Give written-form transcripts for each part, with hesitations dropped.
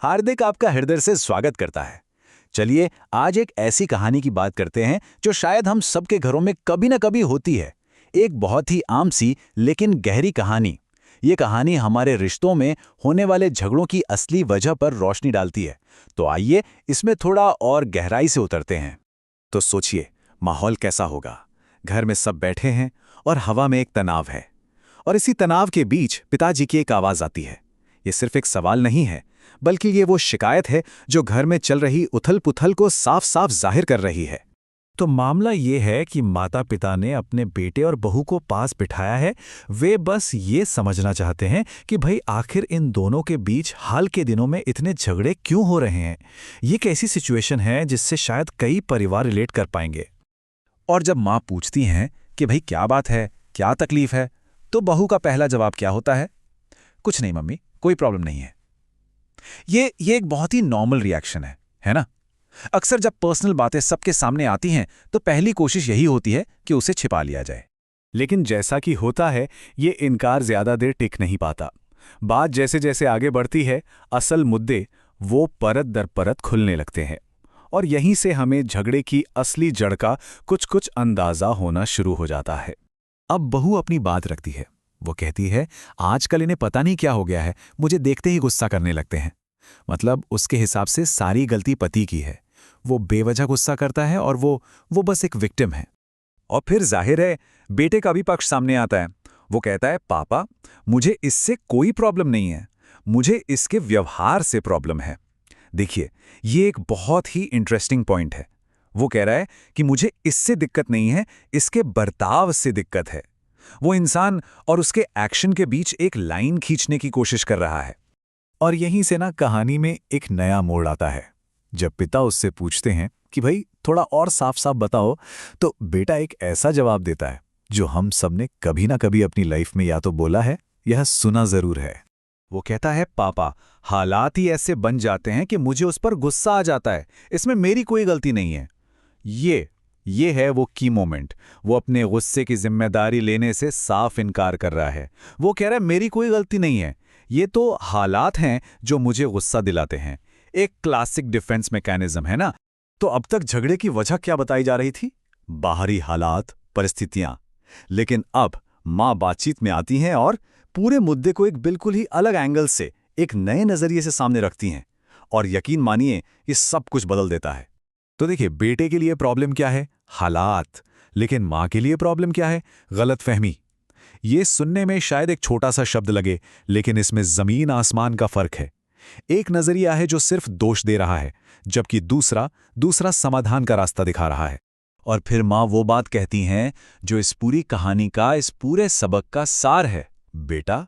हार्दिक आपका हृदय से स्वागत करता है। चलिए आज एक ऐसी कहानी की बात करते हैं जो शायद हम सबके घरों में कभी न कभी होती है। एक बहुत ही आम सी लेकिन गहरी कहानी। ये कहानी हमारे रिश्तों में होने वाले झगड़ों की असली वजह पर रोशनी डालती है। तो आइए इसमें थोड़ा और गहराई से उतरते हैं। तो सोचिए, माहौल कैसा होगा। घर में सब बैठे हैं और हवा में एक तनाव है। और इसी तनाव के बीच पिताजी की एक आवाज़ आती है। ये सिर्फ एक सवाल नहीं है, बल्कि ये वो शिकायत है जो घर में चल रही उथल-पुथल को साफ-साफ जाहिर कर रही है। तो मामला ये है कि माता-पिता ने अपने बेटे और बहू को पास बिठाया है। वे बस ये समझना चाहते हैं कि भाई आखिर इन दोनों के बीच हाल के दिनों में इतने झगड़े क्यों हो रहे हैं। ये एक ऐसी सिचुएशन है जिससे शायद कई परिवार रिलेट कर पाएंगे। और जब माँ पूछती हैं कि भाई क्या बात है, क्या तकलीफ है, तो बहू का पहला जवाब क्या होता है? कुछ नहीं मम्मी, कोई प्रॉब्लम नहीं है। ये एक बहुत ही नॉर्मल रिएक्शन है ना? अक्सर जब पर्सनल बातें सबके सामने आती हैं तो पहली कोशिश यही होती है कि उसे छिपा लिया जाए। लेकिन जैसा कि होता है, ये इनकार ज्यादा देर टिक नहीं पाता। बात जैसे जैसे आगे बढ़ती है, असल मुद्दे वो परत दर परत खुलने लगते हैं। और यहीं से हमें झगड़े की असली जड़ का कुछ अंदाजा होना शुरू हो जाता है। अब बहू अपनी बात रखती है। वो कहती है, आजकल इन्हें पता नहीं क्या हो गया है, मुझे देखते ही गुस्सा करने लगते हैं। मतलब उसके हिसाब से सारी गलती पति की है। वो बेवजह गुस्सा करता है और वो बस एक विक्टिम है। और फिर जाहिर है बेटे का भी पक्ष सामने आता है। वो कहता है, पापा मुझे इससे कोई प्रॉब्लम नहीं है, मुझे इसके व्यवहार से प्रॉब्लम है। देखिए, ये एक बहुत ही इंटरेस्टिंग पॉइंट है। वो कह रहा है कि मुझे इससे दिक्कत नहीं है, इसके बर्ताव से दिक्कत है। वो इंसान और उसके एक्शन के बीच एक लाइन खींचने की कोशिश कर रहा है। और यहीं से ना कहानी में एक नया मोड़ आता है। जब पिता उससे पूछते हैं कि भाई थोड़ा और साफ साफ बताओ, तो बेटा एक ऐसा जवाब देता है जो हम सबने कभी ना कभी अपनी लाइफ में या तो बोला है या सुना जरूर है। वो कहता है, पापा हालात ही ऐसे बन जाते हैं कि मुझे उस पर गुस्सा आ जाता है, इसमें मेरी कोई गलती नहीं है। ये है वो की मोमेंट। वो अपने गुस्से की जिम्मेदारी लेने से साफ इनकार कर रहा है। वो कह रहा है, मेरी कोई गलती नहीं है, ये तो हालात हैं जो मुझे गुस्सा दिलाते हैं। एक क्लासिक डिफेंस मैकेनिज्म है ना? तो अब तक झगड़े की वजह क्या बताई जा रही थी? बाहरी हालात, परिस्थितियां। लेकिन अब मां बातचीत में आती हैं और पूरे मुद्दे को एक बिल्कुल ही अलग एंगल से, एक नए नजरिए से सामने रखती हैं। और यकीन मानिए, ये सब कुछ बदल देता है। तो देखिए, बेटे के लिए प्रॉब्लम क्या है? हालात। लेकिन मां के लिए प्रॉब्लम क्या है? गलतफहमी। ये सुनने में शायद एक छोटा सा शब्द लगे, लेकिन इसमें जमीन आसमान का फर्क है। एक नजरिया है जो सिर्फ दोष दे रहा है, जबकि दूसरा समाधान का रास्ता दिखा रहा है। और फिर मां वो बात कहती हैं जो इस पूरी कहानी का, इस पूरे सबक का सार है। बेटा,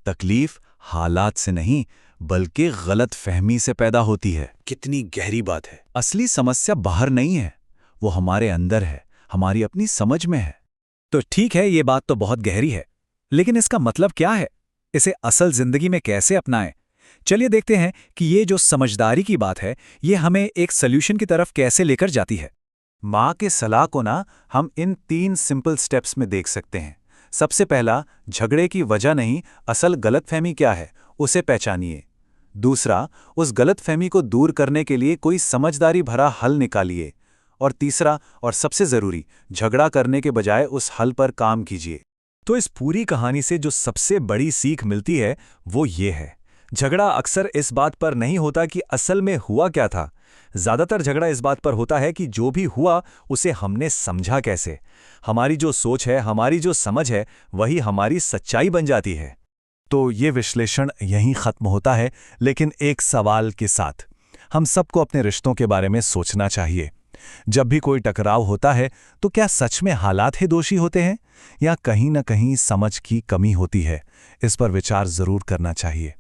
तकलीफ हालात से नहीं बल्कि गलतफहमी से पैदा होती है। कितनी गहरी बात है। असली समस्या बाहर नहीं है, वो हमारे अंदर है, हमारी अपनी समझ में है। तो ठीक है, ये बात तो बहुत गहरी है, लेकिन इसका मतलब क्या है? इसे असल जिंदगी में कैसे अपनाएं? चलिए देखते हैं कि ये जो समझदारी की बात है, ये हमें एक सॉल्यूशन की तरफ कैसे लेकर जाती है। माँ के सलाह को ना हम इन 3 सिंपल स्टेप्स में देख सकते हैं। सबसे पहला, झगड़े की वजह नहीं, असल गलतफहमी क्या है उसे पहचानिए। दूसरा, उस गलतफहमी को दूर करने के लिए कोई समझदारी भरा हल निकालिए। और तीसरा और सबसे जरूरी, झगड़ा करने के बजाय उस हल पर काम कीजिए। तो इस पूरी कहानी से जो सबसे बड़ी सीख मिलती है वो ये है, झगड़ा अक्सर इस बात पर नहीं होता कि असल में हुआ क्या था। ज्यादातर झगड़ा इस बात पर होता है कि जो भी हुआ उसे हमने समझा कैसे। हमारी जो सोच है, हमारी जो समझ है, वही हमारी सच्चाई बन जाती है। तो ये विश्लेषण यहीं खत्म होता है, लेकिन एक सवाल के साथ। हम सबको अपने रिश्तों के बारे में सोचना चाहिए। जब भी कोई टकराव होता है तो क्या सच में हालात ही दोषी होते हैं या कहीं ना कहीं समझ की कमी होती है? इस पर विचार जरूर करना चाहिए।